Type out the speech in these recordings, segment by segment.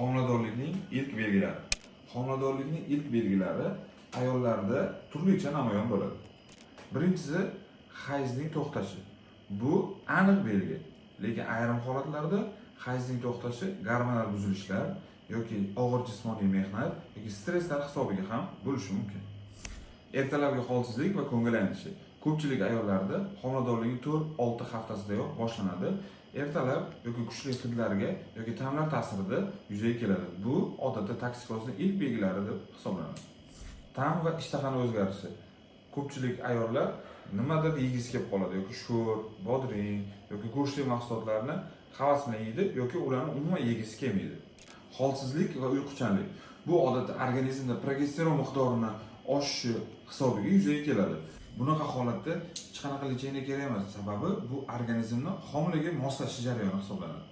Homiladorlikning ilk belgilari. Homiladorlikning ilk belgilari ayollarda turlicha namoyon bo'ladi. Birinchisi hayzning to'xtashi. Bu aniq belgi. Lekin ayrim holatlarda hayzning to'xtashi gormonal buzilishlar yoki og'ir jismoniy mehnat yoki stresslar hisobiga ham bo'lishi mumkin. Ertalabki holsizlik va ko'ngil aynishi. Ko'pchilik ayollarda homiladorlikning 4-6 haftasidayoq boshlanadi. Ertalab yoki kuchli hidlarga yoki ta'mlar ta'sirida yuzaga keladi. Bu odatda toksikozning ilk belgilari deb hisoblanadi. Ta'm va ishtahani o'zgarishi. Ko'pchilik ayollar nimadir yegisi kelib qoladi yoki sho'r, bodring yoki go'shtli mahsulotlarni havas bilan yeydi yoki ularni umuman yegisi kelmaydi. Holsizlik va uyquchanlik. Bu odatda organizmda progesteron miqdorini oshishi hisobiga yuzaga keladi. Bunaqa holatda hech qanaqa lecheniya kerak emas, sababi bu organizmning homilaga moslashish jarayoni hisoblanadi.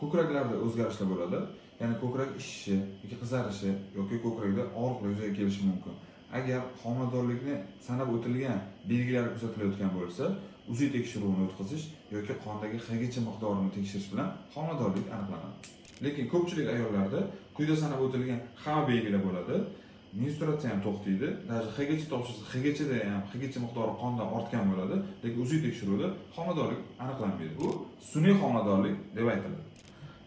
Ko'kraklarda o'zgarishlar bo'ladi, ya'ni ko'krak ishishi yoki qizarishi yoki ko'krakda og'riqlar yuzaga kelishi mumkin. Agar homiladorlikni sanab o'tilgan belgilari kuzatilayotgan bo'lsa, UZI tekshiruvini o'tkazish yoki qondagi Hg miqdorini tekshirish bilan homiladorlik aniqlanadi. Lekin ko'pchilik ayollarda quyida sanab o'tilgan hamma belgilar bo'ladi. Menstruatsiya ham to'xtaydi. Даже Hg topshirsa, Hgda ham Hg miqdori qonda ortgan bo'ladi, lekin UZI tekshiruvida homiladorlik aniqlanmaydi. Bu sun'iy homiladorlik deb aytiladi.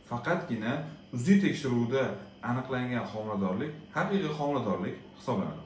Faqatgina UZI tekshiruvida aniqlangan homiladorlik haqiqiy homiladorlik hisoblanadi.